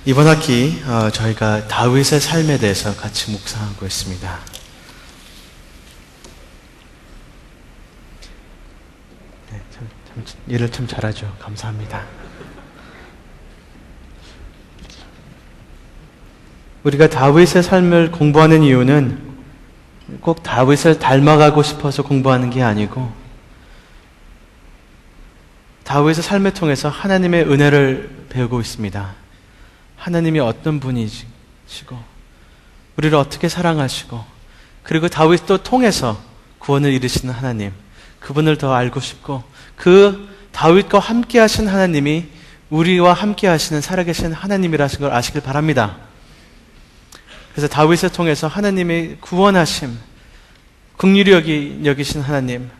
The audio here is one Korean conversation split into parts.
이번 학기 저희가 다윗의 삶에 대해서 같이 묵상하고 있습니다. 네, 일을 참 잘하죠. 감사합니다. 우리가 다윗의 삶을 공부하는 이유는 꼭 다윗을 닮아가고 싶어서 공부하는 게 아니고 다윗의 삶을 통해서 하나님의 은혜를 배우고 있습니다. 하나님이 어떤 분이시고 우리를 어떻게 사랑하시고 그리고 다윗도 통해서 구원을 이루시는 하나님, 그분을 더 알고 싶고 그 다윗과 함께 하신 하나님이 우리와 함께 하시는 살아계신 하나님이라는 걸 아시길 바랍니다. 그래서 다윗을 통해서 하나님의 구원하심, 긍휼히 여기신 하나님,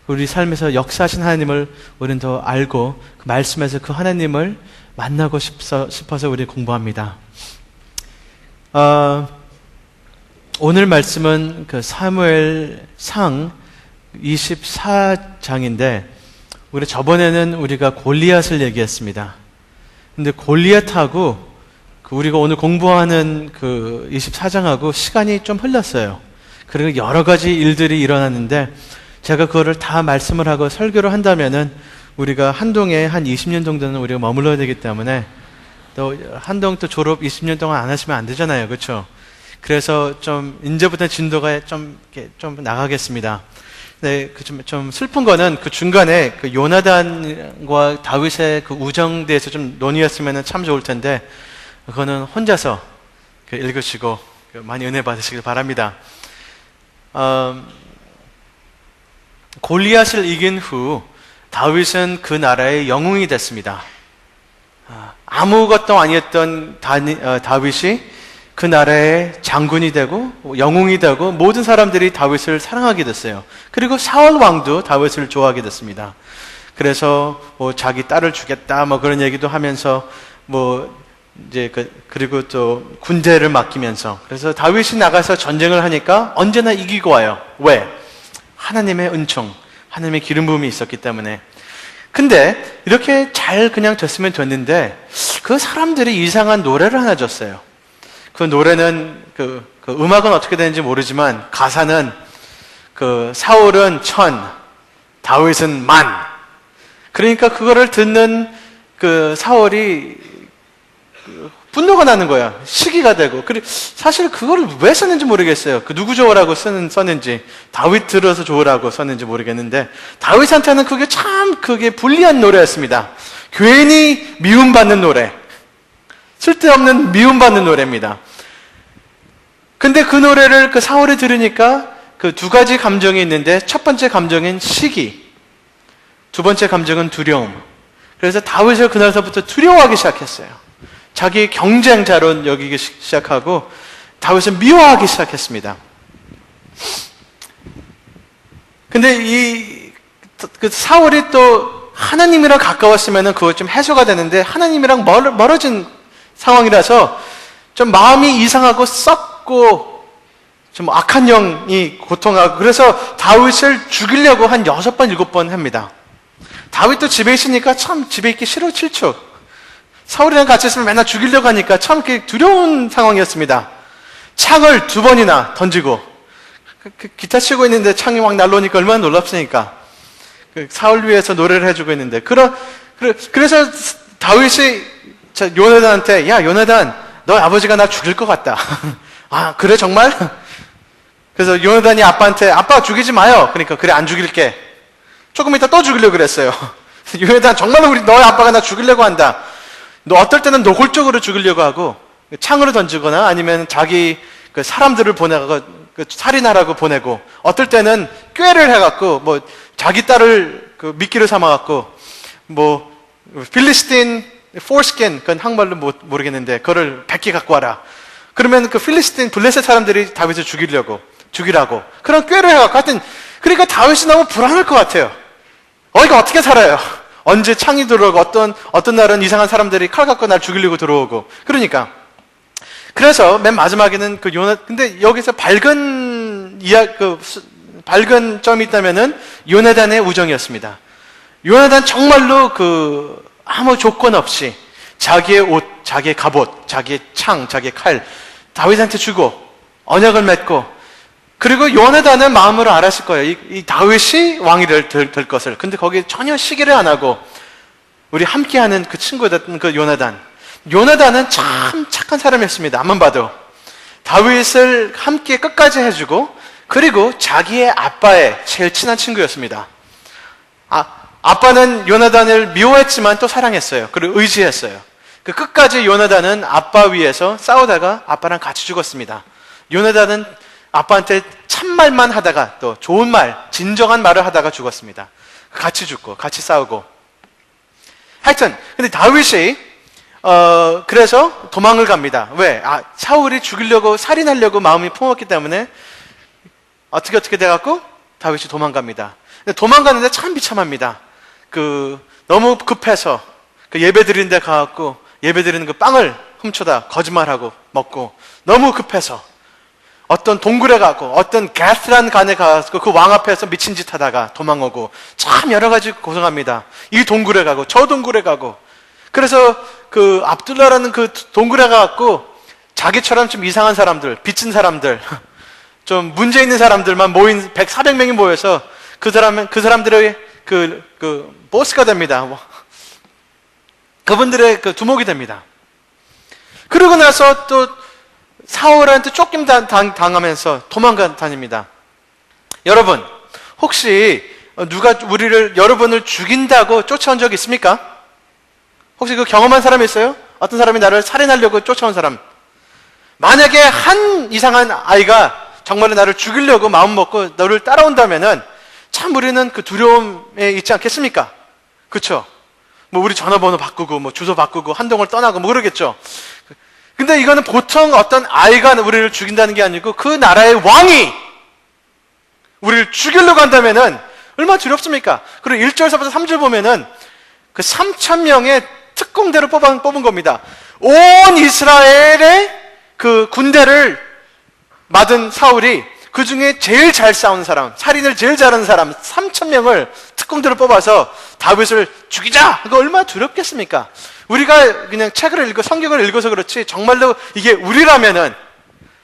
우리 삶에서 역사하신 하나님을 우리는 더 알고 그 말씀에서 그 하나님을 만나고 싶어서 우리 공부합니다. 오늘 말씀은 그 사무엘상 24장인데 우리 저번에는 우리가 골리앗을 얘기했습니다. 근데 골리앗하고 우리가 오늘 공부하는 그 24장하고 시간이 좀 흘렀어요. 그리고 여러 가지 일들이 일어났는데 제가 그거를 다 말씀을 하고 설교를 한다면은 우리가 한동에 한 20년 정도는 우리가 머물러야 되기 때문에 또 한동 또 졸업 20년 동안 안 하시면 안 되잖아요. 그렇죠? 그래서 좀 이제부터 진도가 좀 나가겠습니다. 네, 좀 슬픈 거는 그 중간에 그 요나단과 다윗의 그 우정에 대해서 좀 논의했으면 참 좋을 텐데 그거는 혼자서 읽으시고 많이 은혜 받으시길 바랍니다. 골리앗을 이긴 후 다윗은 그 나라의 영웅이 됐습니다. 아무것도 아니었던 다윗이 그 나라의 장군이 되고 영웅이 되고 모든 사람들이 다윗을 사랑하게 됐어요. 그리고 사울 왕도 다윗을 좋아하게 됐습니다. 그래서 뭐 자기 딸을 주겠다 뭐 그런 얘기도 하면서 뭐 이제 그리고 또 군대를 맡기면서 그래서 다윗이 나가서 전쟁을 하니까 언제나 이기고 와요. 왜? 하나님의 은총, 하나님의 기름 부음이 있었기 때문에. 근데 이렇게 잘 그냥 됐으면 됐는데 그 사람들이 이상한 노래를 하나 줬어요. 그 노래는 그 음악은 어떻게 되는지 모르지만 가사는 사울은 1000, 다윗은 10,000. 그러니까 그거를 듣는 그 사울이 분노가 나는 거야. 시기가 되고. 사실 그걸 왜 썼는지 모르겠어요. 누구 좋으라고 썼는지, 다윗 들어서 좋으라고 썼는지 모르겠는데, 다윗한테는 그게 불리한 노래였습니다. 괜히 미움받는 노래. 쓸데없는 미움받는 노래입니다. 근데 그 노래를 사울이 들으니까 두 가지 감정이 있는데, 첫 번째 감정은 시기, 두 번째 감정은 두려움. 그래서 다윗을 그날서부터 두려워하기 시작했어요. 자기 경쟁자로 여기기 시작하고 다윗을 미워하기 시작했습니다. 근데 사울이 또 하나님이랑 가까웠으면 그거 좀 해소가 되는데 하나님이랑 멀어진 상황이라서 좀 마음이 이상하고 썩고 좀 악한 영이 고통하고 그래서 다윗을 죽이려고 한 6번, 7번 합니다. 다윗도 집에 있으니까 참 집에 있기 싫죠. 사울이랑 같이 있으면 맨날 죽이려고 하니까 참 두려운 상황이었습니다. 창을 2번이나 던지고 기타 치고 있는데 창이 막 날라오니까 얼마나 놀랍습니까? 사울 위해서 노래를 해주고 있는데 그래서 다윗이 요나단한테 야 요나단 너 아버지가 나 죽일 것 같다. 아 그래 정말? 그래서 요나단이 아빠한테 아빠 죽이지 마요. 그러니까 그래 안 죽일게. 조금 이따 또 죽이려고 그랬어요. 요나단 정말로 너의 아빠가 나 죽이려고 한다. 너 어떨 때는 노골적으로 죽이려고 하고 창으로 던지거나 아니면 자기 사람들을 보내고 살인하라고 보내고 어떨 때는 꾀를 해갖고 뭐 자기 딸을 미끼를 삼아갖고 뭐 필리스틴 포스킨 그건 한국말로 모르겠는데 그거를 100개 갖고 와라. 그러면 필리스틴 블레셋 사람들이 다윗을 죽이라고 그런 꾀를 해갖고 하여튼 그러니까 다윗이 너무 불안할 것 같아요. 이거 어떻게 살아요? 언제 창이 들어오고 어떤 날은 이상한 사람들이 칼 갖고 날 죽이려고 들어오고 그래서 맨 마지막에는 근데 여기서 밝은 점이 있다면은 요나단의 우정이었습니다. 요나단 정말로 아무 조건 없이 자기의 옷, 자기의 갑옷, 자기의 창, 자기의 칼 다윗한테 주고 언약을 맺고, 그리고 요나단은 마음으로 알았을 거예요. 이 다윗이 왕이 될 것을. 근데 거기에 전혀 시기를 안 하고 우리 함께하는 그 친구였던 그 요나단은 참 착한 사람이었습니다. 앞만 봐도 다윗을 함께 끝까지 해주고, 그리고 자기의 아빠의 제일 친한 친구였습니다. 아빠는 요나단을 미워했지만 또 사랑했어요. 그리고 의지했어요. 그 끝까지 요나단은 아빠 위에서 싸우다가 아빠랑 같이 죽었습니다. 요나단은 아빠한테 참말만 하다가 또 좋은 말, 진정한 말을 하다가 죽었습니다. 같이 죽고 같이 싸우고. 하여튼 근데 다윗이 그래서 도망을 갑니다. 왜? 사울이 죽이려고, 살인하려고 마음이 품었기 때문에 어떻게 돼갖고 다윗이 도망갑니다. 근데 도망가는데 참 비참합니다. 너무 급해서 예배 드리는 데 가갖고 예배 드리는 그 빵을 훔쳐다 거짓말하고 먹고, 너무 급해서 어떤 동굴에 가고 어떤 가스란 간에 가서 그 왕 앞에서 미친 짓 하다가 도망오고, 참 여러 가지 고생합니다. 이 동굴에 가고 저 동굴에 가고. 그래서 그 압둘라라는 그 동굴에 가갖고 자기처럼 좀 이상한 사람들, 빚진 사람들, 좀 문제 있는 사람들만 모인 400명이 모여서 그 사람들의 그 보스가 됩니다. 그분들의 그 두목이 됩니다. 그러고 나서 또 사울한테 쫓김 당하면서 도망가 다닙니다. 여러분, 혹시 누가 여러분을 죽인다고 쫓아온 적 있습니까? 혹시 그 경험한 사람이 있어요? 어떤 사람이 나를 살인하려고 쫓아온 사람. 만약에 한 이상한 아이가 정말로 나를 죽이려고 마음 먹고 너를 따라온다면은 참 우리는 그 두려움에 있지 않겠습니까? 그쵸? 우리 전화번호 바꾸고 주소 바꾸고 한동을 떠나고 그러겠죠. 근데 이거는 보통 어떤 아이가 우리를 죽인다는 게 아니고 그 나라의 왕이 우리를 죽이려고 한다면은 얼마나 두렵습니까? 그리고 1절서부터 3절 보면은 그 3,000명의 특공대로 뽑은 겁니다. 온 이스라엘의 그 군대를 맡은 사울이 그 중에 제일 잘 싸우는 사람, 살인을 제일 잘하는 사람 3,000명을 특공대로 뽑아서 다윗을 죽이자! 그거 얼마나 두렵겠습니까? 우리가 그냥 책을 읽고 성경을 읽어서 그렇지 정말로 이게 우리라면은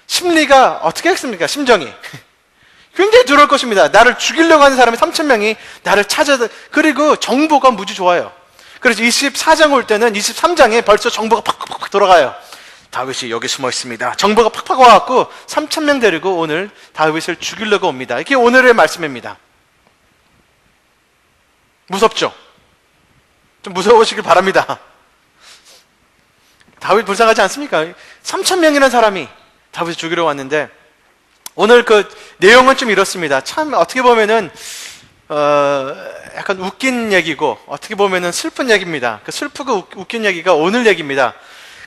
심리가 어떻게 했습니까? 심정이 굉장히 두려울 것입니다. 나를 죽이려고 하는 사람이 3,000명이 나를 그리고 정보가 무지 좋아요. 그래서 24장 올 때는 23장에 벌써 정보가 팍팍팍 돌아가요. 다윗이 여기 숨어 있습니다. 정보가 팍팍 와갖고 3,000명 데리고 오늘 다윗을 죽이려고 옵니다. 이게 오늘의 말씀입니다. 무섭죠? 좀 무서우시길 바랍니다. 다윗 불쌍하지 않습니까? 3,000명이라는 사람이 다윗을 죽이러 왔는데, 오늘 그 내용은 좀 이렇습니다. 참 어떻게 보면은 약간 웃긴 얘기고 어떻게 보면은 슬픈 얘기입니다. 그 슬프고 웃긴 얘기가 오늘 얘기입니다.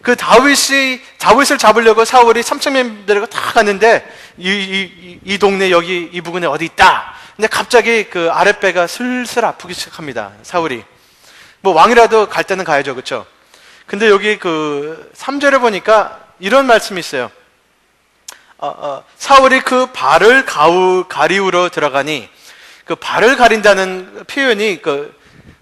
그 다윗을 잡으려고 사울이 3,000명 데리고 다 갔는데 이 동네 여기 이 부근에 어디 있다. 근데 갑자기 그 아랫배가 슬슬 아프기 시작합니다. 사울이 왕이라도 갈 때는 가야죠, 그렇죠? 근데 여기 그 3절에 보니까 이런 말씀이 있어요. 사울이 그 발을 가리우러 들어가니, 그 발을 가린다는 표현이 그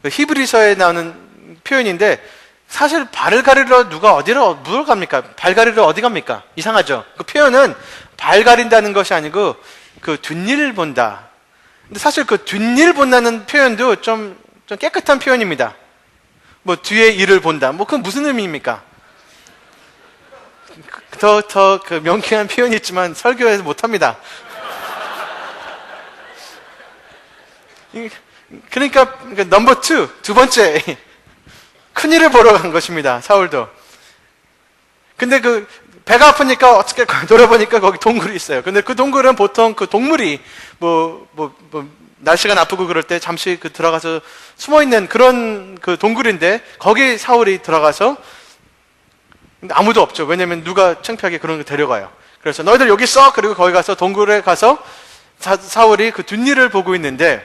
히브리서에 나오는 표현인데, 사실 발을 가리러 누가 어디로 갑니까? 발 가리러 어디 갑니까? 이상하죠? 그 표현은 발 가린다는 것이 아니고 그 뒷일을 본다. 근데 사실 그 뒷일 본다는 표현도 좀 깨끗한 표현입니다. 뒤에 일을 본다. 그건 무슨 의미입니까? 더 그 명쾌한 표현이 있지만 설교에서 못합니다. 그러니까 넘버 2, 두 번째 큰일을 보러 간 것입니다. 사울도. 근데 그 배가 아프니까 어떻게 돌아보니까 거기 동굴이 있어요. 근데 그 동굴은 보통 그 동물이 날씨가 나쁘고 그럴 때 잠시 들어가서 숨어 있는 그런 그 동굴인데, 거기 사울이 들어가서 아무도 없죠. 왜냐면 누가 창피하게 그런 거 데려가요. 그래서 너희들 여기 있어. 그리고 거기 가서 동굴에 가서 사울이 그 뒷일을 보고 있는데,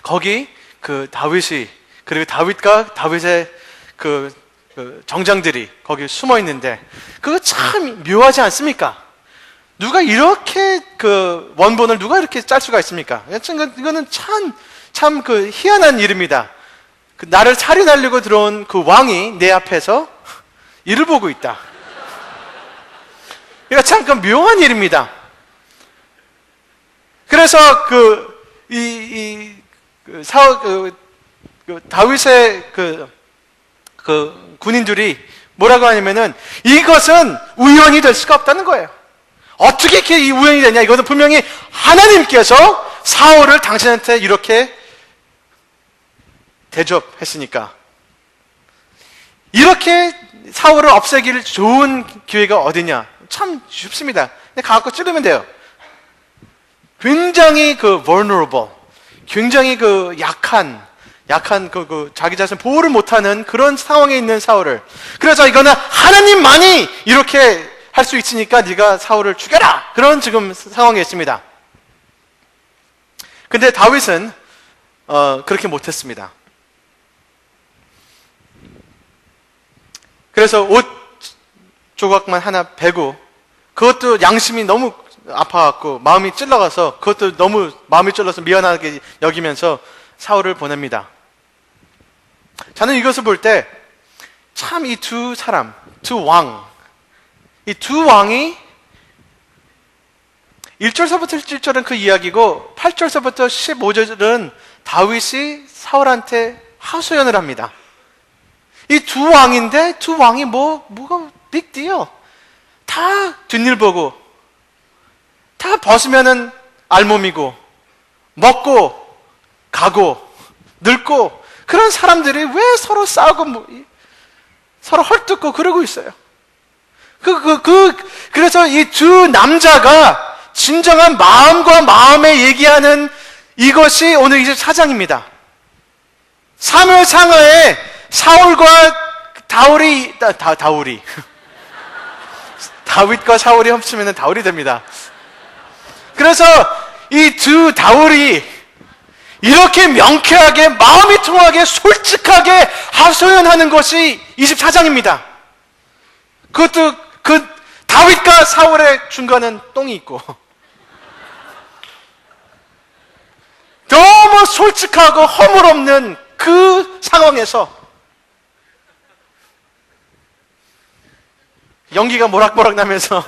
거기 그 다윗이, 그리고 다윗과 다윗의 그 정장들이 거기 숨어 있는데, 그거 참 묘하지 않습니까? 누가 이렇게 그 원본을 누가 이렇게 짤 수가 있습니까? 이거는 참 그 희한한 일입니다. 나를 살인하려고 들어온 그 왕이 내 앞에서 이를 보고 있다. 그러니까 잠깐 묘한 일입니다. 그래서 다윗의 군인들이 뭐라고 하냐면은 이것은 우연이 될 수가 없다는 거예요. 어떻게 이렇게 우연이 되냐? 이것은 분명히 하나님께서 사울을 당신한테 이렇게 대접했으니까. 이렇게 사울을 없애길 좋은 기회가 어디냐? 참 쉽습니다. 그냥 가갖고 찌르면 돼요. 굉장히 vulnerable, 굉장히 약한 자기 자신 보호를 못하는 그런 상황에 있는 사울을. 그래서 이거는 하나님만이 이렇게 할 수 있으니까 네가 사울을 죽여라! 그런 지금 상황에 있습니다. 근데 다윗은 그렇게 못했습니다. 그래서 옷 조각만 하나 베고, 그것도 양심이 너무 아파갖고 마음이 찔러가서, 그것도 너무 마음이 찔러서 미안하게 여기면서 사울을 보냅니다. 저는 이것을 볼 때 참 이 두 사람, 이 두 왕이 1절서부터 7절은 그 이야기고 8절서부터 15절은 다윗이 사울한테 하소연을 합니다. 이 두 왕인데 두 왕이 뭐가 빅디요? 다 뒷일 보고, 다 벗으면은 알몸이고, 먹고, 가고, 늙고, 그런 사람들이 왜 서로 싸우고, 서로 헐뜯고 그러고 있어요. 그래서 이 두 남자가 진정한 마음과 마음에 얘기하는 이것이 오늘 24장입니다. 사무엘 상하에 사울과 다윗과 사울이 합치면 다울이 됩니다. 그래서 이 두 다울이 이렇게 명쾌하게 마음이 통하게 솔직하게 하소연하는 것이 24장입니다. 그것도 다윗과 사울의 중간은 똥이 있고 너무 솔직하고 허물없는 그 상황에서 연기가 모락모락 나면서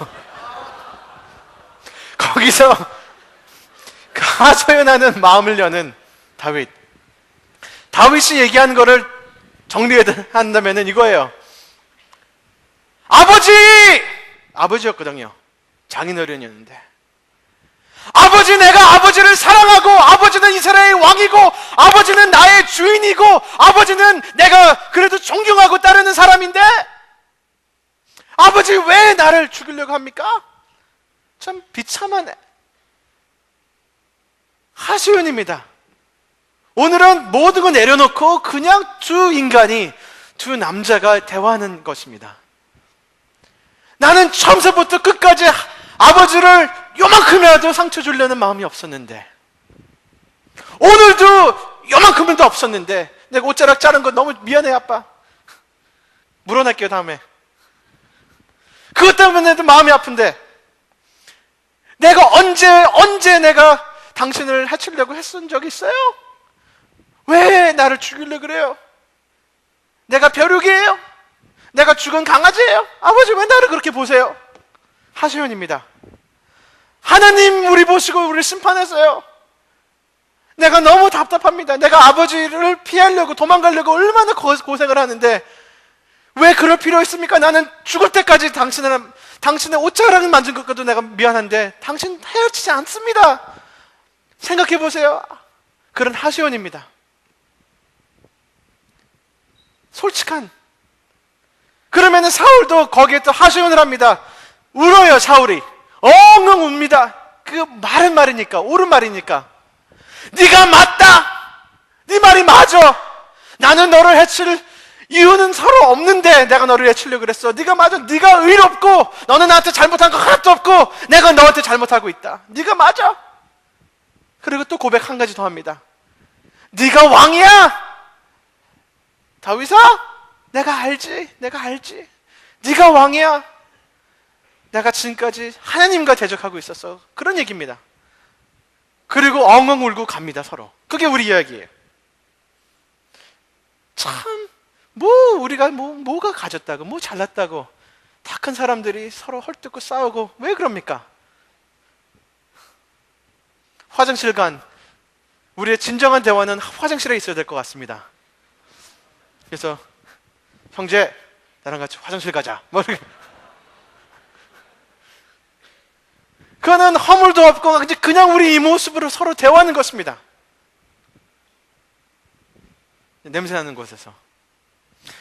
거기서 하소연하는 마음을 여는 다윗이 얘기하는 거를 정리한다면 이거예요. 아버지였거든요. 장인어른이었는데, 아버지, 내가 아버지를 사랑하고, 아버지는 이스라엘의 왕이고, 아버지는 나의 주인이고, 아버지는 내가 그래도 존경하고 따르는 사람인데, 아버지 왜 나를 죽이려고 합니까? 참 비참한 하소연입니다. 오늘은 모든 걸 내려놓고 그냥 두 남자가 대화하는 것입니다. 나는 처음부터 끝까지 아버지를 요만큼이라도 상처 주려는 마음이 없었는데, 오늘도 요만큼도 없었는데, 내가 옷자락 자른 거 너무 미안해 아빠, 물어낼게요 다음에. 그것 때문에도 마음이 아픈데, 내가 언제 내가 당신을 해치려고 했은 적이 있어요? 왜 나를 죽이려고 그래요? 내가 벼룩이에요? 내가 죽은 강아지예요? 아버지 왜 나를 그렇게 보세요? 하소연입니다. 하나님 우리 보시고 우리를 심판했어요. 내가 너무 답답합니다. 내가 아버지를 피하려고 도망가려고 얼마나 고생을 하는데 왜 그럴 필요 있습니까? 나는 죽을 때까지 당신의 옷자락을 만진 것과도 내가 미안한데 당신 헤어지지 않습니다. 생각해 보세요. 그런 하소연입니다. 솔직한. 그러면은 사울도 거기에 또 하소연을 합니다. 울어요, 사울이. 엉엉 웁니다. 그 말은 말이니까, 옳은 말이니까. 네가 맞다. 네 말이 맞아. 나는 너를 해칠 이유는 서로 없는데 내가 너를 해치려고 그랬어. 네가 맞아. 네가 의롭고 너는 나한테 잘못한 거 하나도 없고 내가 너한테 잘못하고 있다. 네가 맞아. 그리고 또 고백 한 가지 더 합니다. 네가 왕이야. 다윗아, 내가 알지. 네가 왕이야. 내가 지금까지 하나님과 대적하고 있었어. 그런 얘기입니다. 그리고 엉엉 울고 갑니다, 서로. 그게 우리 이야기예요. 참, 우리가 뭐가 가졌다고, 뭐 잘났다고, 다 큰 사람들이 서로 헐뜯고 싸우고, 왜 그럽니까? 화장실 우리의 진정한 대화는 화장실에 있어야 될 것 같습니다. 그래서, 형제, 나랑 같이 화장실 가자. 그거는 허물도 없고, 그냥 우리 이 모습으로 서로 대화하는 것입니다. 냄새나는 곳에서.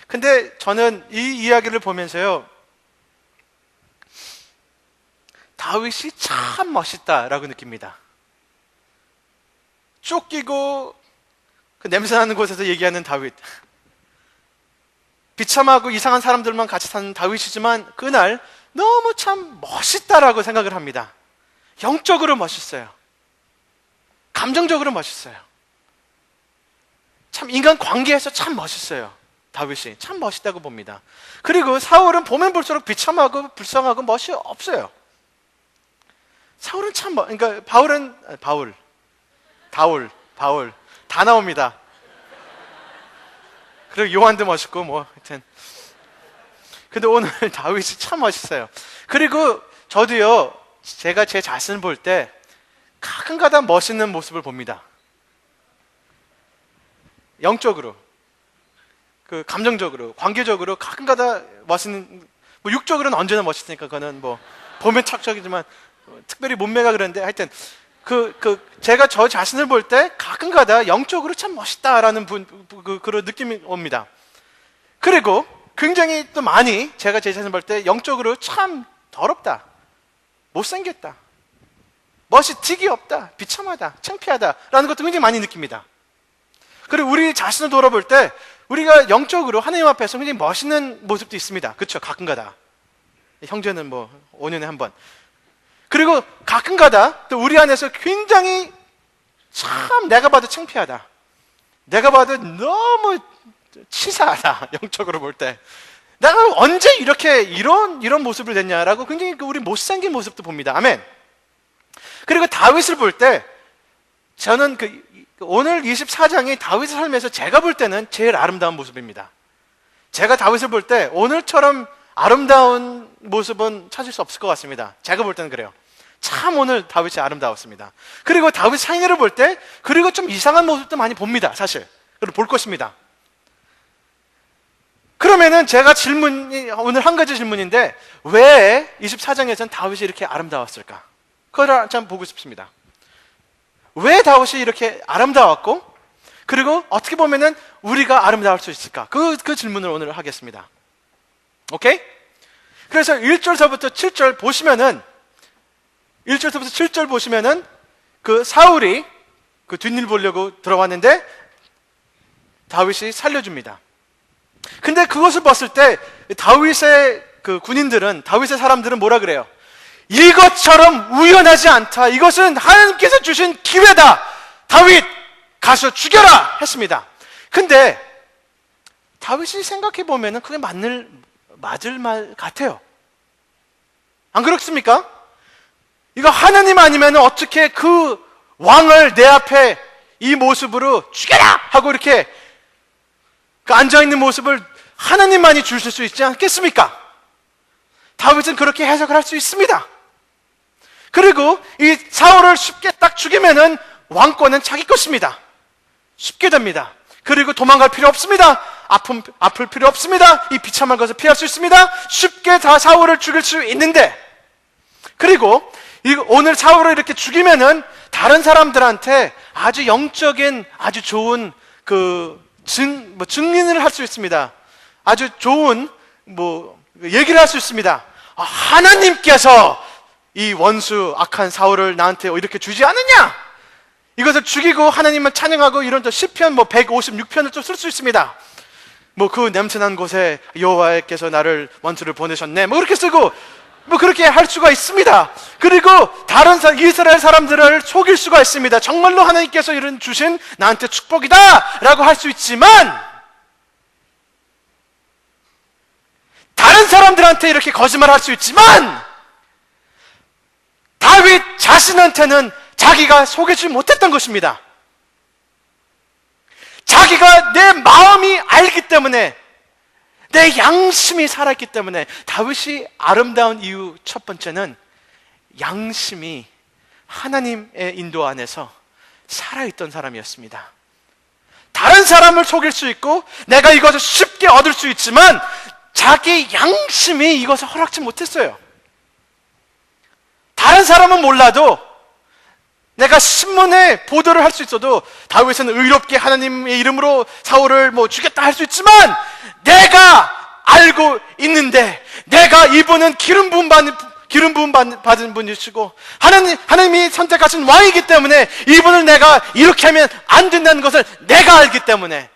근데 저는 이 이야기를 보면서요, 다윗이 참 멋있다라고 느낍니다. 쫓기고 그 냄새나는 곳에서 얘기하는 다윗. 비참하고 이상한 사람들만 같이 사는 다윗이지만 그날 너무 참 멋있다라고 생각을 합니다. 영적으로 멋있어요. 감정적으로 멋있어요. 참 인간 관계에서 참 멋있어요. 다윗이 참 멋있다고 봅니다. 그리고 사울은 보면 볼수록 비참하고 불쌍하고 멋이 없어요. 사울은 참 그러니까 바울 다 나옵니다. 그리고 요한도 멋있고 하여튼. 근데 오늘 다윗이 참 멋있어요. 그리고 저도요, 제가 제 자신을 볼 때 가끔가다 멋있는 모습을 봅니다. 영적으로, 그 감정적으로, 관계적으로 가끔가다 멋있는, 육적으로는 언제나 멋있으니까 그거는 보면 착적이지만 특별히 몸매가 그런데 하여튼 제가 저 자신을 볼 때 가끔가다 영적으로 참 멋있다라는 그런 느낌이 옵니다. 그리고 굉장히 또 많이 제가 제 자신을 볼 때 영적으로 참 더럽다, 못생겼다, 멋이 틱이 없다, 비참하다, 창피하다라는 것도 굉장히 많이 느낍니다. 그리고 우리 자신을 돌아볼 때 우리가 영적으로 하나님 앞에서 굉장히 멋있는 모습도 있습니다. 그렇죠? 가끔가다. 형제는 5년에 한 번. 그리고 가끔가다 또 우리 안에서 굉장히 참 내가 봐도 창피하다, 내가 봐도 너무 치사하다, 영적으로 볼 때 내가 언제 이런 모습을 냈냐라고 굉장히 우리 못생긴 모습도 봅니다. 아멘. 그리고 다윗을 볼 때 저는 오늘 24장이 다윗의 삶에서 제가 볼 때는 제일 아름다운 모습입니다. 제가 다윗을 볼 때 오늘처럼 아름다운 모습은 찾을 수 없을 것 같습니다. 제가 볼 때는 그래요. 참 오늘 다윗이 아름다웠습니다. 그리고 다윗 생애를 볼 때 그리고 좀 이상한 모습도 많이 봅니다. 사실 그리고 볼 것입니다. 그러면은 제가 오늘 한 가지 질문인데, 왜 24장에서는 다윗이 이렇게 아름다웠을까? 그걸 참 보고 싶습니다. 왜 다윗이 이렇게 아름다웠고, 그리고 어떻게 보면은 우리가 아름다울 수 있을까? 그 질문을 오늘 하겠습니다. 오케이? 그래서 1절서부터 7절 보시면은, 1절서부터 7절 보시면은 그 사울이 그 뒷일 보려고 들어왔는데 다윗이 살려줍니다. 근데 그것을 봤을 때 다윗의 그 군인들은, 다윗의 사람들은 뭐라 그래요? 이것처럼 우연하지 않다. 이것은 하나님께서 주신 기회다. 다윗 가서 죽여라 했습니다. 근데 다윗이 생각해 보면은 그게 맞을 말 같아요. 안 그렇습니까? 이거 하나님 아니면 어떻게 그 왕을 내 앞에 이 모습으로 죽여라 하고 이렇게 그 앉아있는 모습을 하나님만이 주실 수 있지 않겠습니까? 다윗은 그렇게 해석을 할 수 있습니다. 그리고 이 사울을 쉽게 딱 죽이면은 왕권은 자기 것입니다. 쉽게 됩니다. 그리고 도망갈 필요 없습니다. 아플 필요 없습니다. 이 비참한 것을 피할 수 있습니다. 쉽게 다 사울을 죽일 수 있는데, 그리고 오늘 사울을 이렇게 죽이면은 다른 사람들한테 아주 영적인 아주 좋은 증인을 할 수 있습니다. 아주 좋은 얘기를 할 수 있습니다. 하나님께서 이 원수 악한 사울을 나한테 이렇게 주지 않느냐? 이것을 죽이고 하나님을 찬양하고 이런 시편 156편을 또 쓸 수 있습니다. 그 냄새난 곳에 여호와께서 나를 원수를 보내셨네. 그렇게 쓰고 그렇게 할 수가 있습니다. 그리고 다른 이스라엘 사람들을 속일 수가 있습니다. 정말로 하나님께서 이런 주신 나한테 축복이다 라고 할 수 있지만, 다른 사람들한테 이렇게 거짓말할 수 있지만, 다윗 자신한테는 자기가 속이지 못했던 것입니다. 자기가 내 마음이 알기 때문에, 내 양심이 살아있기 때문에. 다윗이 아름다운 이유 첫 번째는 양심이 하나님의 인도 안에서 살아있던 사람이었습니다. 다른 사람을 속일 수 있고 내가 이것을 쉽게 얻을 수 있지만 자기 양심이 이것을 허락지 못했어요. 다른 사람은 몰라도, 내가 신문에 보도를 할 수 있어도 다윗은 의롭게 하나님의 이름으로 사울을 죽였다 할 수 있지만, 내가 알고 있는데, 내가 이분은 기름 부음 받은 분이시고 하나님이 선택하신 왕이기 때문에 이분을 내가 이렇게 하면 안 된다는 것을 내가 알기 때문에,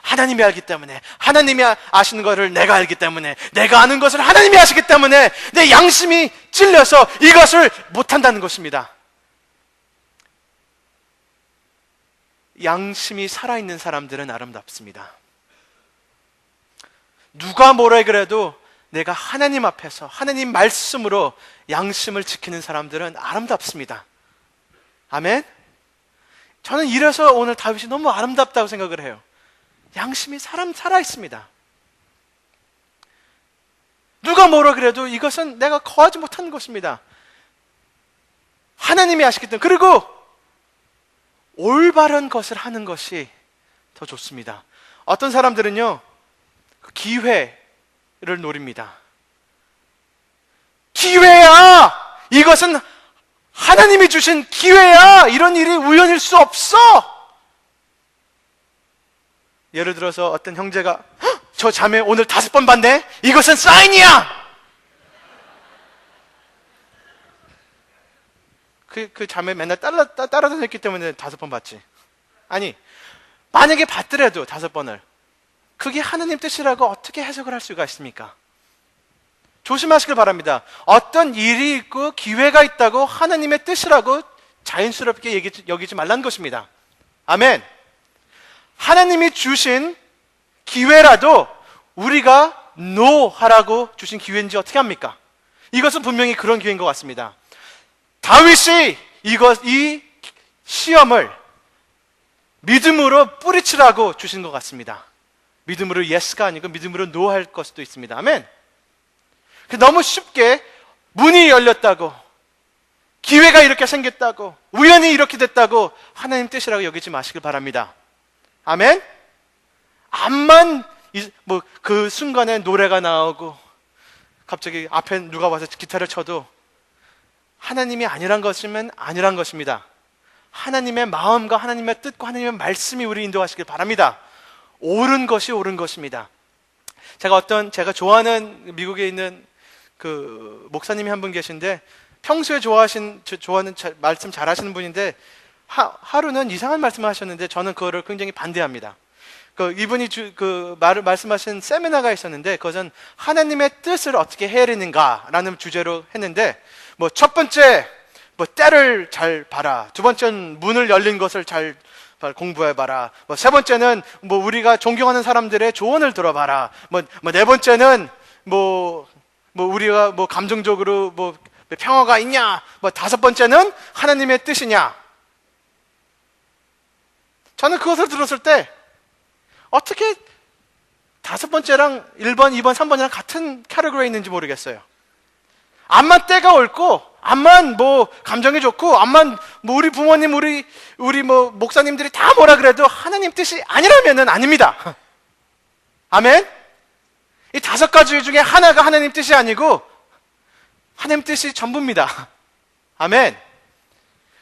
하나님이 알기 때문에, 하나님이 아시는 것을 내가 알기 때문에, 내가 아는 것을 하나님이 아시기 때문에 내 양심이 찔려서 이것을 못한다는 것입니다. 양심이 살아있는 사람들은 아름답습니다. 누가 뭐라 그래도 내가 하나님 앞에서 하나님 말씀으로 양심을 지키는 사람들은 아름답습니다. 아멘? 저는 이래서 오늘 다윗이 너무 아름답다고 생각을 해요. 양심이 살아있습니다. 누가 뭐라 그래도 이것은 내가 거하지 못하는 것입니다. 하나님이 아시기 때문에. 그리고 올바른 것을 하는 것이 더 좋습니다. 어떤 사람들은요, 기회를 노립니다. 기회야! 이것은 하나님이 주신 기회야! 이런 일이 우연일 수 없어! 예를 들어서 어떤 형제가 저 자매 오늘 5번 봤네? 이것은 사인이야! 그 자매 맨날 따라다녔기 때문에 5번 봤지. 아니, 만약에 봤더라도 5번을, 그게 하나님 뜻이라고 어떻게 해석을 할 수가 있습니까? 조심하시길 바랍니다. 어떤 일이 있고 기회가 있다고 하나님의 뜻이라고 자연스럽게 여기지 말라는 것입니다. 아멘. 하나님이 주신 기회라도 우리가 NO 하라고 주신 기회인지 어떻게 합니까? 이것은 분명히 그런 기회인 것 같습니다. 다윗이 이 시험을 믿음으로 뿌리치라고 주신 것 같습니다. 믿음으로 yes가 아니고 믿음으로 no 할 것도 있습니다. 아멘. 너무 쉽게 문이 열렸다고, 기회가 이렇게 생겼다고, 우연히 이렇게 됐다고 하나님 뜻이라고 여기지 마시길 바랍니다. 아멘. 암만 그 순간에 노래가 나오고 갑자기 앞에 누가 와서 기타를 쳐도 하나님이 아니란 것이면 아니란 것입니다. 하나님의 마음과 하나님의 뜻과 하나님의 말씀이 우리 인도하시길 바랍니다. 옳은 것이 옳은 것입니다. 제가 좋아하는 미국에 있는 그 목사님이 한 분 계신데, 평소에 좋아하는 말씀 잘 하시는 분인데, 하루는 이상한 말씀을 하셨는데 저는 그거를 굉장히 반대합니다. 이분이 말씀하신 세미나가 있었는데, 그것은 하나님의 뜻을 어떻게 헤아리는가라는 주제로 했는데, 첫 번째, 때를 잘 봐라. 두 번째는 문을 열린 것을 잘 공부해봐라. 세 번째는 우리가 존경하는 사람들의 조언을 들어봐라. 네 번째는 우리가 감정적으로 평화가 있냐. 다섯 번째는 하나님의 뜻이냐. 저는 그것을 들었을 때 어떻게 다섯 번째랑 1번, 2번, 3번이랑 같은 캐러그리에 있는지 모르겠어요. 암만 때가 옳고, 암만 감정이 좋고, 암만 우리 부모님, 우리 목사님들이 다 뭐라 그래도 하나님 뜻이 아니라면은 아닙니다. 아멘? 이 5가지 중에 하나가 하나님 뜻이 아니고 하나님 뜻이 전부입니다. 아멘.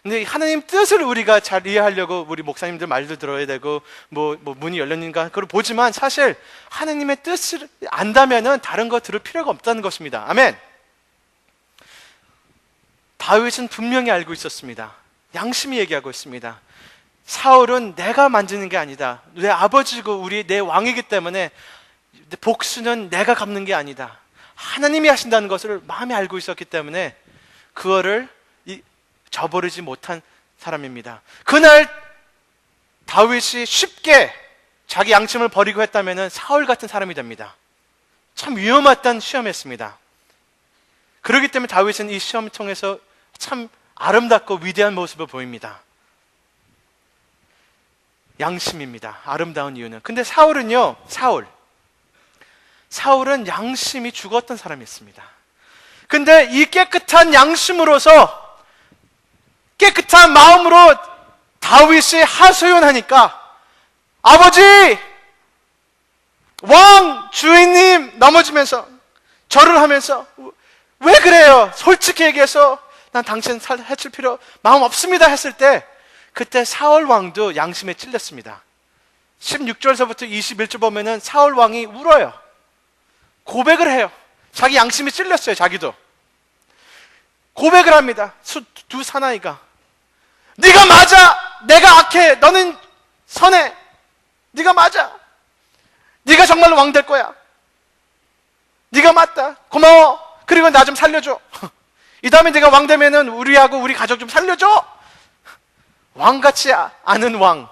근데 하나님 뜻을 우리가 잘 이해하려고 우리 목사님들 말도 들어야 되고 문이 열렸는가 그걸 보지만, 사실 하나님의 뜻을 안다면은 다른 거 들을 필요가 없다는 것입니다. 아멘. 다윗은 분명히 알고 있었습니다. 양심이 얘기하고 있습니다. 사울은 내가 만지는 게 아니다. 내 아버지고 내 왕이기 때문에 복수는 내가 갚는 게 아니다. 하나님이 하신다는 것을 마음에 알고 있었기 때문에 그거를 저버리지 못한 사람입니다. 그날 다윗이 쉽게 자기 양심을 버리고 했다면 사울 같은 사람이 됩니다. 참 위험했던 시험이었습니다. 그렇기 때문에 다윗은 이 시험을 통해서 참 아름답고 위대한 모습을 보입니다. 양심입니다. 아름다운 이유는. 근데 사울은요, 사울은 양심이 죽었던 사람이었습니다. 근데 이 깨끗한 양심으로서, 깨끗한 마음으로 다윗이 하소연하니까, 아버지! 왕! 주인님! 넘어지면서, 절을 하면서, 왜 그래요? 솔직히 얘기해서, 난 당신 해칠 필요, 마음 없습니다. 했을 때, 그때 사울 왕도 양심에 찔렸습니다. 16절서부터 21절 보면은 사울 왕이 울어요. 고백을 해요. 자기 양심이 찔렸어요, 자기도. 고백을 합니다. 두 사나이가. 네가 맞아! 내가 악해! 너는 선해! 네가 맞아! 네가 정말로 왕 될 거야! 네가 맞다! 고마워! 그리고 나 좀 살려줘! 이 다음에 네가 왕 되면은 우리하고 우리 가족 좀 살려줘! 왕같이 아는 왕.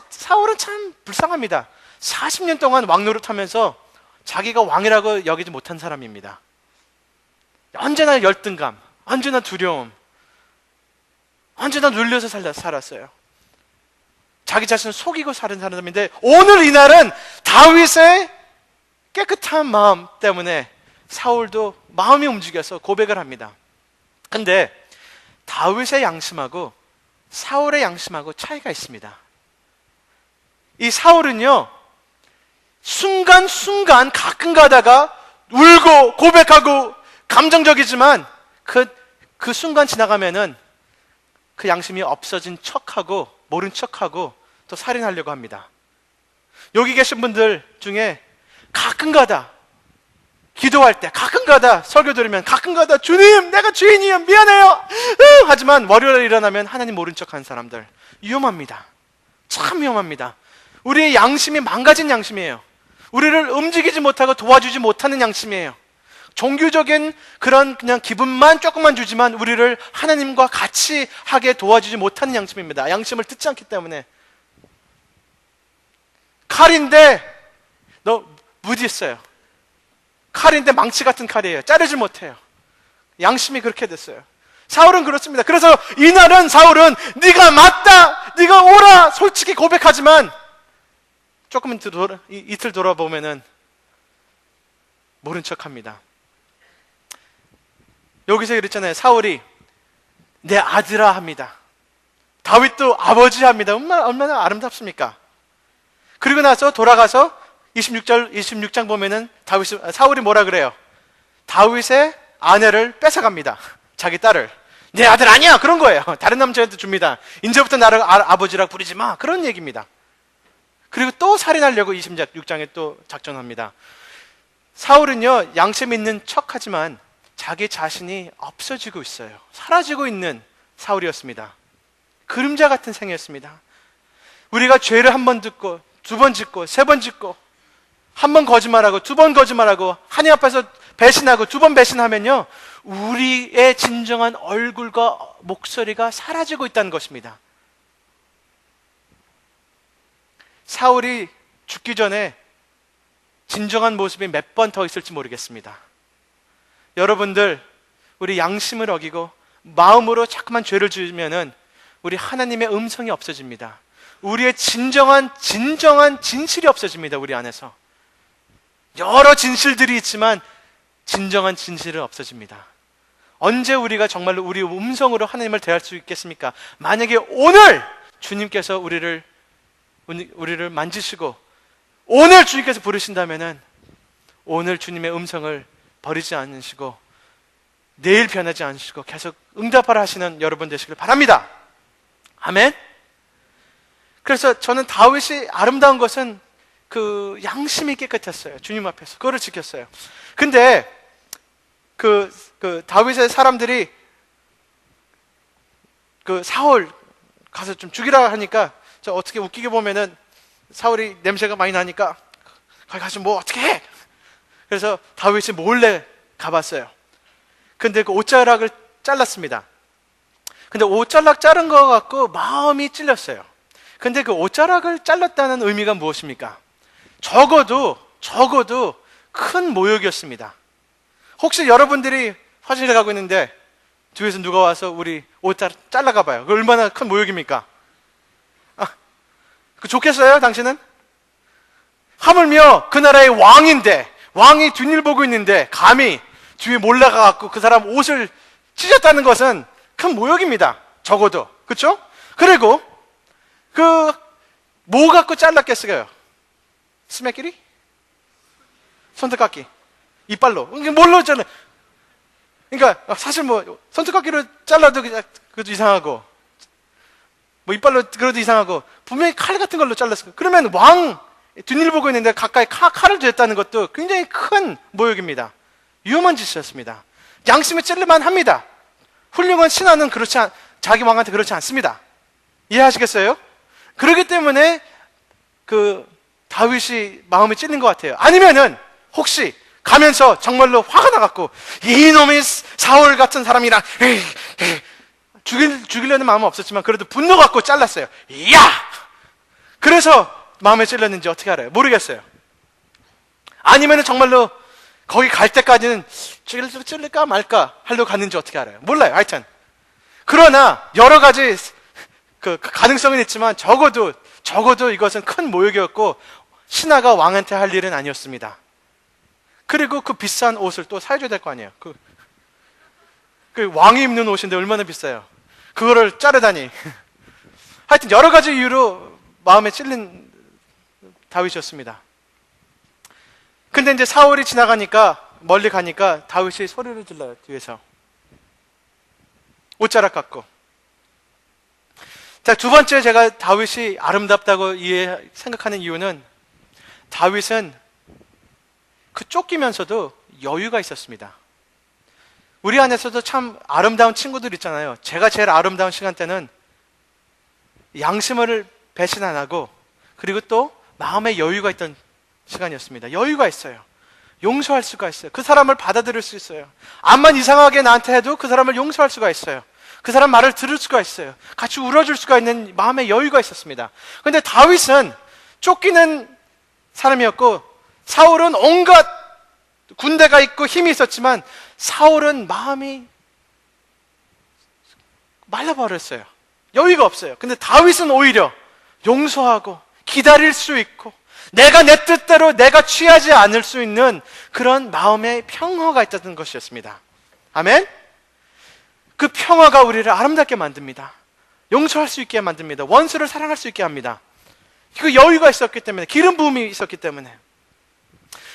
사울은 참 불쌍합니다. 40년 동안 왕 노릇하면서 자기가 왕이라고 여기지 못한 사람입니다. 언제나 열등감, 언제나 두려움, 언제나 눌려서 살았어요. 자기 자신을 속이고 사는 사람인데, 오늘 이날은 다윗의 깨끗한 마음 때문에 사울도 마음이 움직여서 고백을 합니다. 근데 다윗의 양심하고 사울의 양심하고 차이가 있습니다. 이 사울은요, 순간순간 가끔 가다가 울고 고백하고 감정적이지만 그 순간 지나가면은 그 양심이 없어진 척하고 모른 척하고 또 살인하려고 합니다. 여기 계신 분들 중에 가끔 가다 기도할 때, 가끔 가다 설교 들으면 가끔 가다 주님 내가 죄인이에요 미안해요 하지만 월요일에 일어나면 하나님 모른 척하는 사람들, 위험합니다. 참 위험합니다. 우리의 양심이 망가진 양심이에요. 우리를 움직이지 못하고 도와주지 못하는 양심이에요. 종교적인 그런 그냥 기분만 조금만 주지만 우리를 하나님과 같이 하게 도와주지 못하는 양심입니다. 양심을 듣지 않기 때문에. 칼인데 너 무디했어요. 칼인데 망치 같은 칼이에요. 자르지 못해요. 양심이 그렇게 됐어요. 사울은 그렇습니다. 그래서 이날은 사울은 네가 맞다, 네가 옳아 솔직히 고백하지만 조금 이틀 돌아보면은 모른 척합니다. 여기서 그랬잖아요. 사울이 내 아들아 합니다. 다윗도 아버지 합니다. 얼마나 아름답습니까? 그리고 나서 돌아가서 26장 보면은 사울이 뭐라 그래요? 다윗의 아내를 뺏어갑니다. 자기 딸을. 내 아들 아니야! 그런 거예요. 다른 남자한테 줍니다. 이제부터 나를 아버지라고 부르지 마. 그런 얘기입니다. 그리고 또 살인하려고 26장에 또 작전합니다. 사울은요, 양심 있는 척 하지만 자기 자신이 없어지고 있어요. 사라지고 있는 사울이었습니다. 그림자 같은 생이었습니다. 우리가 죄를 한 번 듣고, 두 번 짓고, 세 번 짓고, 한 번 거짓말하고, 두 번 거짓말하고, 하나님 앞에서 배신하고, 두 번 배신하면요, 우리의 진정한 얼굴과 목소리가 사라지고 있다는 것입니다. 사울이 죽기 전에 진정한 모습이 몇 번 더 있을지 모르겠습니다. 여러분들, 우리 양심을 어기고 마음으로 자꾸만 죄를 지으면은 우리 하나님의 음성이 없어집니다. 우리의 진정한 진실이 없어집니다. 우리 안에서 여러 진실들이 있지만 진정한 진실은 없어집니다. 언제 우리가 정말로 우리 음성으로 하나님을 대할 수 있겠습니까? 만약에 오늘 주님께서 우리를 만지시고 오늘 주님께서 부르신다면은 오늘 주님의 음성을 버리지 않으시고 내일 변하지 않으시고 계속 응답하라 하시는 여러분 되시길 바랍니다. 아멘. 그래서 저는 다윗이 아름다운 것은 그 양심이 깨끗했어요. 주님 앞에서 그거를 지켰어요. 근데 그 다윗의 사람들이 그 사울 가서 좀 죽이라 하니까, 저 어떻게 웃기게 보면은 사울이 냄새가 많이 나니까 거기 가서 뭐 어떻게 해? 그래서 다윗이 몰래 가봤어요. 근데 그 옷자락을 잘랐습니다. 근데 옷자락 자른 거 갖고 마음이 찔렸어요. 근데 그 옷자락을 잘랐다는 의미가 무엇입니까? 적어도 큰 모욕이었습니다. 혹시 여러분들이 화장실에 가고 있는데 뒤에서 누가 와서 우리 옷 잘라가 봐요. 그 얼마나 큰 모욕입니까? 그 좋겠어요, 당신은? 하물며 그 나라의 왕인데, 왕이 뒷일 보고 있는데 감히 뒤에 몰라가갖고 그 사람 옷을 찢었다는 것은 큰 모욕입니다. 적어도. 그렇죠? 그리고 뭐 갖고 잘랐겠어요? 스매끼리? 손톱깎이. 이빨로. 뭘로 잘라? 그러니까 사실 뭐 손톱깎이로 잘라도 그것도 이상하고, 뭐 이빨로 그래도 이상하고, 분명히 칼 같은 걸로 잘랐을 거예요. 그러면 왕 뒷일 보고 있는데 가까이 칼을 댔다는 것도 굉장히 큰 모욕입니다. 위험한 짓이었습니다. 양심에 찔릴만 합니다. 훌륭한 신하는 자기 왕한테 그렇지 않습니다. 이해하시겠어요? 그렇기 때문에 다윗이 마음이 찔린 것 같아요. 아니면은 혹시 가면서 정말로 화가 나갖고 이놈의 사울 같은 사람이랑 죽이려는 마음은 없었지만 그래도 분노 갖고 잘랐어요. 이야! 그래서 마음에 찔렸는지 어떻게 알아요? 모르겠어요. 아니면은 정말로 거기 갈 때까지는 찔릴까 말까 하려고 갔는지 어떻게 알아요? 몰라요. 하여튼. 그러나 여러 가지 가능성은 있지만 적어도 이것은 큰 모욕이었고 신하가 왕한테 할 일은 아니었습니다. 그리고 그 비싼 옷을 또 사줘야 될 거 아니에요. 그 왕이 입는 옷인데 얼마나 비싸요. 그거를 자르다니. 하여튼 여러 가지 이유로 마음에 찔린 다윗이었습니다. 근데 이제 사울이 지나가니까, 멀리 가니까 다윗이 소리를 질러요, 뒤에서. 옷자락 갖고. 자, 두 번째 제가 다윗이 아름답다고 생각하는 이유는 다윗은 쫓기면서도 여유가 있었습니다. 우리 안에서도 참 아름다운 친구들 있잖아요. 제가 제일 아름다운 시간대는 양심을 배신 안 하고 그리고 또 마음에 여유가 있던 시간이었습니다. 여유가 있어요. 용서할 수가 있어요. 그 사람을 받아들일 수 있어요. 암만 이상하게 나한테 해도 그 사람을 용서할 수가 있어요. 그 사람 말을 들을 수가 있어요. 같이 울어줄 수가 있는 마음의 여유가 있었습니다. 그런데 다윗은 쫓기는 사람이었고 사울은 온갖 군대가 있고 힘이 있었지만 사울은 마음이 말라버렸어요. 여유가 없어요. 근데 다윗은 오히려 용서하고 기다릴 수 있고 내가 내 뜻대로 내가 취하지 않을 수 있는 그런 마음의 평화가 있다는 것이었습니다. 아멘? 그 평화가 우리를 아름답게 만듭니다. 용서할 수 있게 만듭니다. 원수를 사랑할 수 있게 합니다. 그 여유가 있었기 때문에, 기름 부음이 있었기 때문에.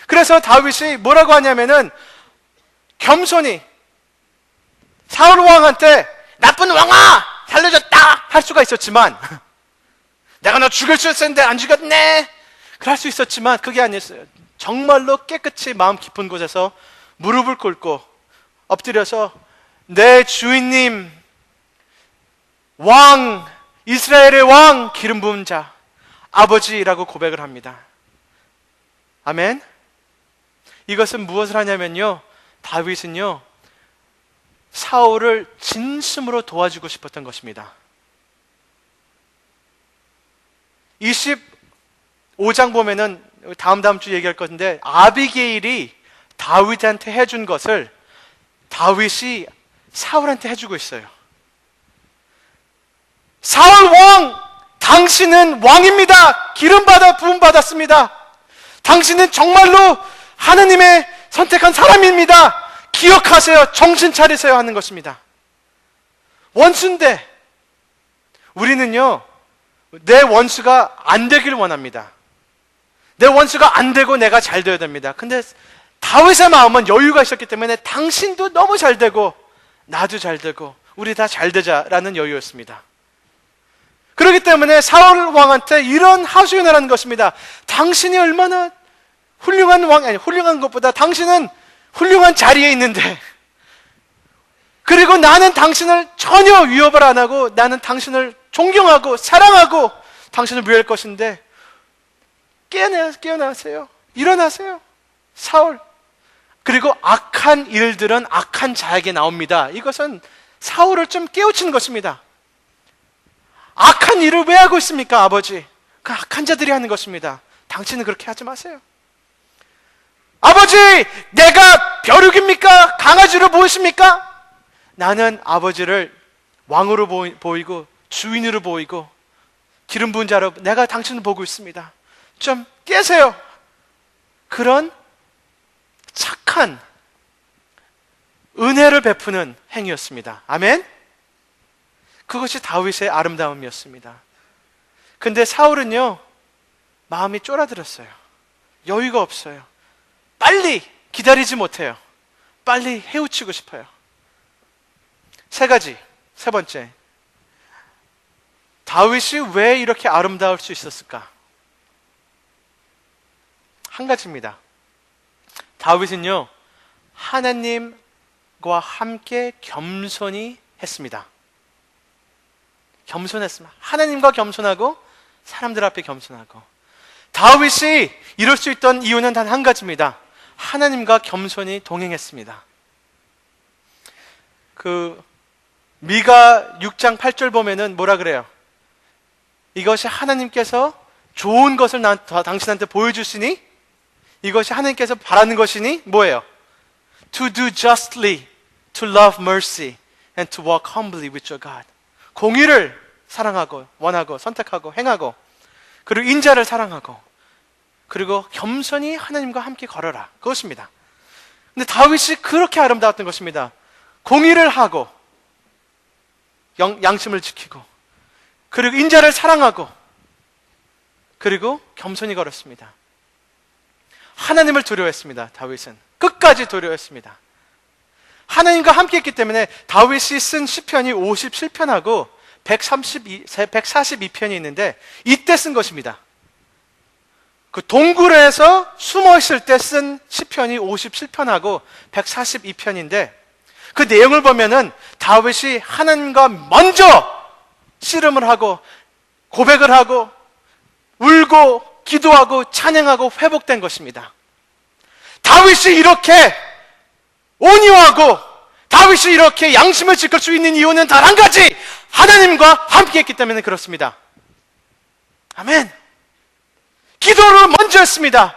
그래서 다윗이 뭐라고 하냐면은 겸손히 사울 왕한테 나쁜 왕아 살려줬다 할 수가 있었지만 내가 너 죽일 수 있었는데 안 죽였네 그럴 수 있었지만 그게 아니었어요. 정말로 깨끗이 마음 깊은 곳에서 무릎을 꿇고 엎드려서 내 주인님 왕 이스라엘의 왕 기름 부은 자 아버지라고 고백을 합니다. 아멘. 이것은 무엇을 하냐면요, 다윗은요 사울을 진심으로 도와주고 싶었던 것입니다. 25장 보면은 다음 주 얘기할 건데 아비게일이 다윗한테 해준 것을 다윗이 사울한테 해주고 있어요. 사울 왕, 당신은 왕입니다. 기름받아 부음받았습니다. 당신은 정말로 하느님의 선택한 사람입니다. 기억하세요. 정신 차리세요 하는 것입니다. 원수인데 우리는요 내 원수가 안 되길 원합니다. 내 원수가 안 되고 내가 잘 되어야 됩니다. 근데 다윗의 마음은 여유가 있었기 때문에 당신도 너무 잘 되고 나도 잘 되고 우리 다 잘 되자라는 여유였습니다. 그렇기 때문에 사울 왕한테 이런 하소연을 하는 것입니다. 당신이 얼마나 훌륭한 왕이 아니 훌륭한 것보다 당신은 훌륭한 자리에 있는데 그리고 나는 당신을 전혀 위협을 안 하고 나는 당신을 존경하고 사랑하고 당신을 위할 것인데 깨어나세요. 일어나세요. 사울. 그리고 악한 일들은 악한 자에게 나옵니다. 이것은 사울을 좀 깨우치는 것입니다. 악한 일을 왜 하고 있습니까, 아버지? 그 악한 자들이 하는 것입니다. 당신은 그렇게 하지 마세요. 아버지, 내가 벼룩입니까? 강아지로 보이십니까? 나는 아버지를 왕으로 보이고 주인으로 보이고 기름 부은 자로 내가 당신을 보고 있습니다. 좀 깨세요. 그런 착한 은혜를 베푸는 행위였습니다. 아멘? 그것이 다윗의 아름다움이었습니다. 근데 사울은요, 마음이 쫄아들었어요. 여유가 없어요. 빨리 기다리지 못해요. 빨리 해우치고 싶어요. 세 번째. 다윗이 왜 이렇게 아름다울 수 있었을까? 한 가지입니다. 다윗은요, 하나님과 함께 겸손히 했습니다. 겸손했습니다. 하나님과 겸손하고 사람들 앞에 겸손하고. 다윗이 이럴 수 있던 이유는 단 한 가지입니다. 하나님과 겸손히 동행했습니다. 미가 6장 8절 보면은 뭐라 그래요? 이것이 하나님께서 좋은 것을 당신한테 보여주시니 이것이 하나님께서 바라는 것이니 뭐예요? To do justly, to love mercy, and to walk humbly with your God. 공의를 사랑하고 원하고 선택하고 행하고, 그리고 인자를 사랑하고, 그리고 겸손히 하나님과 함께 걸어라. 그것입니다. 근데 다윗이 그렇게 아름다웠던 것입니다. 공의를 하고 양심을 지키고, 그리고 인자를 사랑하고, 그리고 겸손히 걸었습니다. 하나님을 두려워했습니다. 다윗은 끝까지 두려워했습니다. 하나님과 함께 했기 때문에 다윗이 쓴 시편이 57편하고 142편이 있는데 이때 쓴 것입니다. 그 동굴에서 숨어 있을 때 쓴 시편이 57편하고 142편인데 그 내용을 보면은 다윗이 하나님과 먼저 씨름을 하고 고백을 하고 울고 기도하고 찬양하고 회복된 것입니다. 다윗이 이렇게 온유하고 다윗이 이렇게 양심을 지킬 수 있는 이유는 단 한 가지, 하나님과 함께 했기 때문에 그렇습니다. 아멘. 기도를 먼저 했습니다.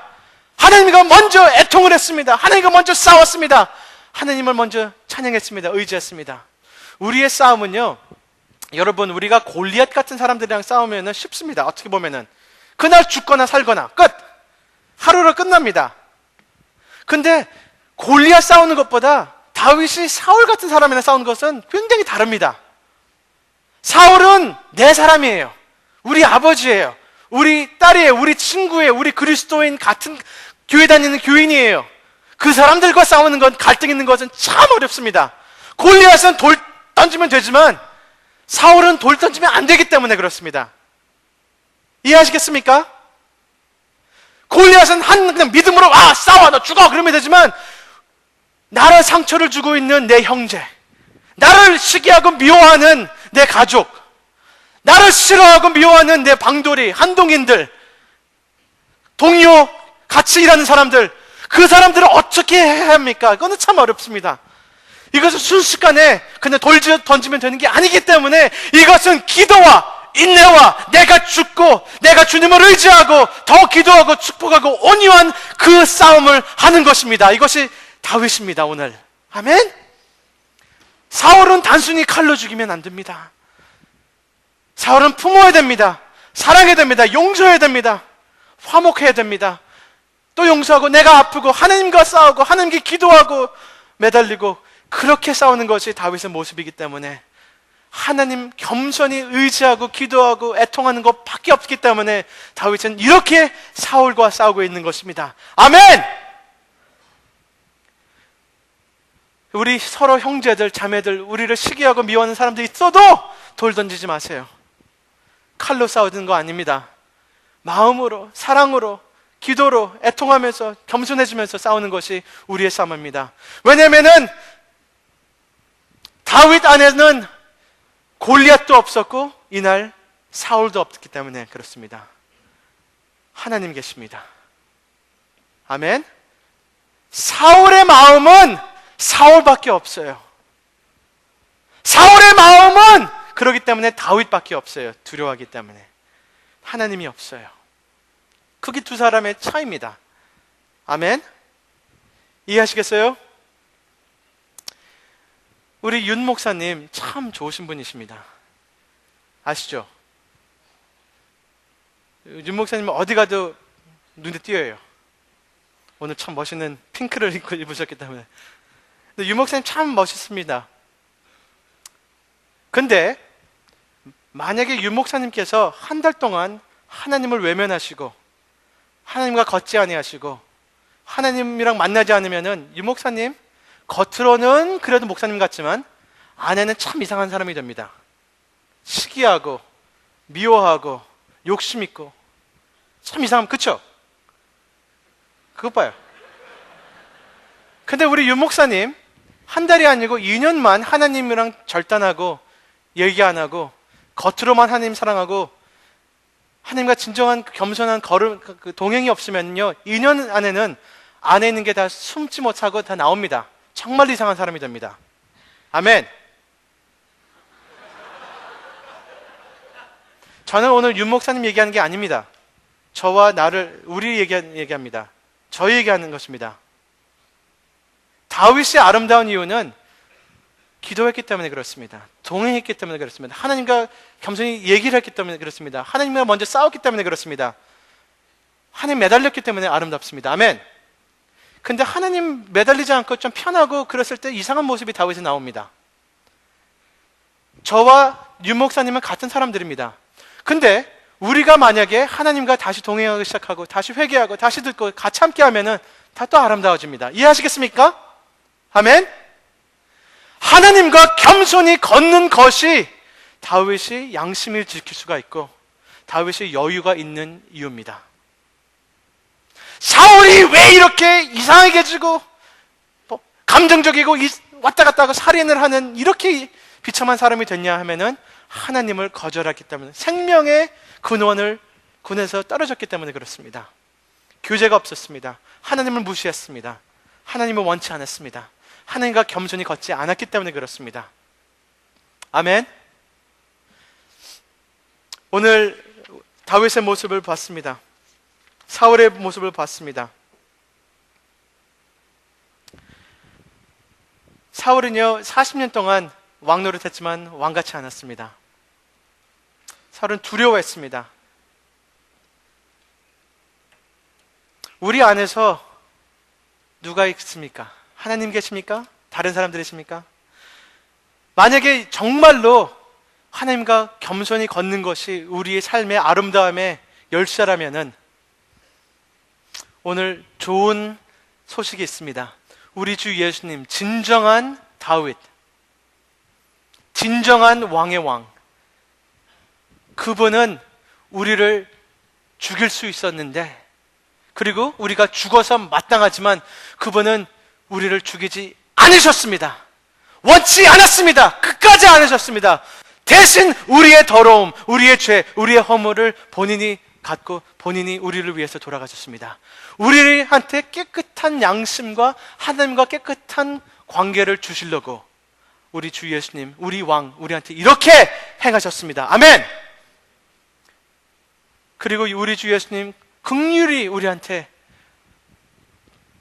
하나님과 먼저 애통을 했습니다. 하나님과 먼저 싸웠습니다. 하나님을 먼저 찬양했습니다. 의지했습니다. 우리의 싸움은요, 여러분, 우리가 골리앗 같은 사람들이랑 싸우면 쉽습니다. 어떻게 보면은 그날 죽거나 살거나 끝! 하루로 끝납니다. 근데 골리앗 싸우는 것보다 다윗이 사울 같은 사람이랑 싸우는 것은 굉장히 다릅니다. 사울은 내 사람이에요. 우리 아버지예요. 우리 딸이에요. 우리 친구예요. 우리 그리스도인 같은 교회 다니는 교인이에요. 그 사람들과 싸우는 건, 갈등 있는 것은 참 어렵습니다. 골리앗은 돌 던지면 되지만 사울은 돌 던지면 안 되기 때문에 그렇습니다. 이해하시겠습니까? 골리앗은 그냥 믿음으로 싸워, 너 죽어, 그러면 되지만 나를 상처를 주고 있는 내 형제, 나를 시기하고 미워하는 내 가족, 나를 싫어하고 미워하는 내 방돌이, 한동인들, 동료, 같이 일하는 사람들, 그 사람들을 어떻게 해야 합니까? 그거는 참 어렵습니다. 이것은 순식간에 그냥 돌 던지면 되는 게 아니기 때문에 이것은 기도와 인내와 내가 죽고 내가 주님을 의지하고 더 기도하고 축복하고 온유한 그 싸움을 하는 것입니다. 이것이 다윗입니다. 오늘. 아멘. 사울은 단순히 칼로 죽이면 안 됩니다. 사울은 품어야 됩니다. 사랑해야 됩니다. 용서해야 됩니다. 화목해야 됩니다. 또 용서하고 내가 아프고 하나님과 싸우고 하나님께 기도하고 매달리고, 그렇게 싸우는 것이 다윗의 모습이기 때문에 하나님 겸손히 의지하고 기도하고 애통하는 것밖에 없기 때문에 다윗은 이렇게 사울과 싸우고 있는 것입니다. 아멘! 우리 서로 형제들, 자매들, 우리를 시기하고 미워하는 사람들이 있어도 돌 던지지 마세요. 칼로 싸우는 거 아닙니다. 마음으로, 사랑으로, 기도로, 애통하면서 겸손해지면서 싸우는 것이 우리의 싸움입니다. 왜냐하면은 다윗 안에는 골리앗도 없었고 이날 사울도 없기 때문에 그렇습니다. 하나님 계십니다. 아멘. 사울의 마음은 사울밖에 없어요. 사울의 마음은 그렇기 때문에 다윗밖에 없어요. 두려워하기 때문에. 하나님이 없어요. 그게 두 사람의 차이입니다. 아멘. 이해하시겠어요? 우리 윤 목사님 참 좋으신 분이십니다. 아시죠? 윤 목사님은 어디 가도 눈에 띄어요. 오늘 참 멋있는 핑크를 입으셨기 때문에. 근데 윤 목사님 참 멋있습니다. 근데 만약에 윤 목사님께서 한 달 동안 하나님을 외면하시고 하나님과 걷지 아니하시고 하나님이랑 만나지 않으면은 윤 목사님 겉으로는 그래도 목사님 같지만 안에는 참 이상한 사람이 됩니다. 시기하고 미워하고 욕심 있고 참 이상함, 그쵸? 그것 봐요. 근데 우리 윤 목사님 한 달이 아니고 2년만 하나님이랑 절단하고 얘기 안 하고 겉으로만 하나님 사랑하고 하나님과 진정한 겸손한 걸음, 동행이 없으면요 2년 안에는 안에 있는 게 다 숨지 못하고 다 나옵니다. 정말 이상한 사람이 됩니다. 아멘. 저는 오늘 윤 목사님 얘기하는 게 아닙니다. 저와 나를, 우리 얘기합니다. 저 얘기하는 것입니다. 다윗이 아름다운 이유는 기도했기 때문에 그렇습니다. 동행했기 때문에 그렇습니다. 하나님과 겸손히 얘기를 했기 때문에 그렇습니다. 하나님과 먼저 싸웠기 때문에 그렇습니다. 하나님 매달렸기 때문에 아름답습니다. 아멘. 근데 하나님 매달리지 않고 좀 편하고 그랬을 때 이상한 모습이 다윗에 나옵니다. 저와 윤 목사님은 같은 사람들입니다. 근데 우리가 만약에 하나님과 다시 동행하기 시작하고 다시 회개하고 다시 듣고 같이 함께 하면은 다 또 아름다워집니다. 이해하시겠습니까? 아멘. 하나님과 겸손히 걷는 것이 다윗이 양심을 지킬 수가 있고 다윗이 여유가 있는 이유입니다. 사울이 왜 이렇게 이상하게 지고 감정적이고 왔다 갔다 하고 살인을 하는 이렇게 비참한 사람이 됐냐 하면은 하나님을 거절했기 때문에, 생명의 근원에서 떨어졌기 때문에 그렇습니다. 교제가 없었습니다. 하나님을 무시했습니다. 하나님을 원치 않았습니다. 하나님과 겸손히 걷지 않았기 때문에 그렇습니다. 아멘. 오늘 다윗의 모습을 봤습니다. 사울의 모습을 봤습니다. 사울은요 40년 동안 왕 노릇했지만 왕같지 않았습니다. 사울은 두려워했습니다. 우리 안에서 누가 있습니까? 하나님 계십니까? 다른 사람들이십니까? 만약에 정말로 하나님과 겸손히 걷는 것이 우리의 삶의 아름다움의 열쇠라면은 오늘 좋은 소식이 있습니다. 우리 주 예수님, 진정한 다윗, 진정한 왕의 왕, 그분은 우리를 죽일 수 있었는데, 그리고 우리가 죽어서 마땅하지만 그분은 우리를 죽이지 않으셨습니다. 원치 않았습니다. 끝까지 않으셨습니다. 대신 우리의 더러움, 우리의 죄, 우리의 허물을 본인이 갖고 본인이 우리를 위해서 돌아가셨습니다. 우리한테 깨끗한 양심과 하나님과 깨끗한 관계를 주시려고 우리 주 예수님, 우리 왕, 우리한테 이렇게 행하셨습니다. 아멘. 그리고 우리 주 예수님 긍휼히 우리한테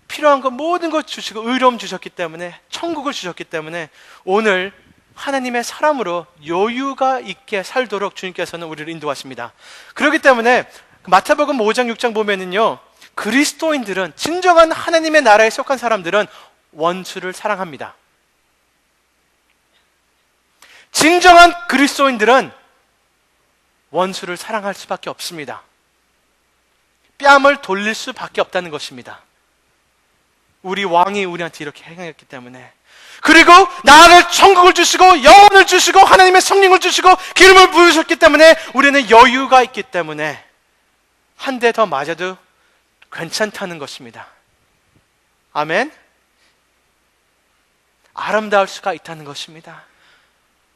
필요한 것 모든 것 주시고 의로움 주셨기 때문에, 천국을 주셨기 때문에 오늘 하나님의 사람으로 여유가 있게 살도록 주님께서는 우리를 인도하십니다. 그렇기 때문에 마태복음 5장 6장 보면은요, 그리스도인들은, 진정한 하나님의 나라에 속한 사람들은 원수를 사랑합니다. 진정한 그리스도인들은 원수를 사랑할 수밖에 없습니다. 뺨을 돌릴 수밖에 없다는 것입니다. 우리 왕이 우리한테 이렇게 행했기 때문에. 그리고 나를 천국을 주시고 영혼을 주시고 하나님의 성령을 주시고 기름을 부으셨기 때문에 우리는 여유가 있기 때문에 한 대 더 맞아도 괜찮다는 것입니다. 아멘. 아름다울 수가 있다는 것입니다.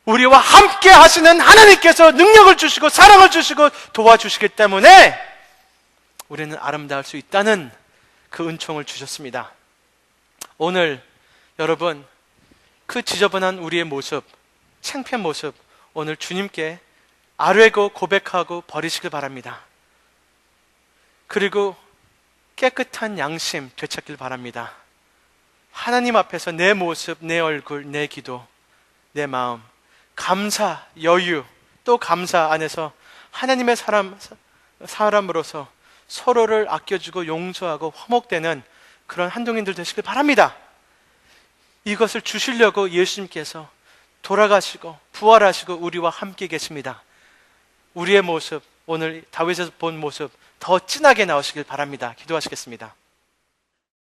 우리와 함께 하시는 하나님께서 능력을 주시고 사랑을 주시고 도와주시기 때문에 우리는 아름다울 수 있다는 그 은총을 주셨습니다. 오늘 여러분, 그 지저분한 우리의 모습, 창피한 모습, 오늘 주님께 아뢰고 고백하고 버리시길 바랍니다. 그리고 깨끗한 양심 되찾길 바랍니다. 하나님 앞에서 내 모습, 내 얼굴, 내 기도, 내 마음, 감사, 여유, 또 감사 안에서 하나님의 사람 사람으로서 서로를 아껴주고 용서하고 화목되는 그런 한동인들 되시길 바랍니다. 이것을 주시려고 예수님께서 돌아가시고 부활하시고 우리와 함께 계십니다. 우리의 모습, 오늘 다윗에서 본 모습 더 진하게 나오시길 바랍니다. 기도하시겠습니다.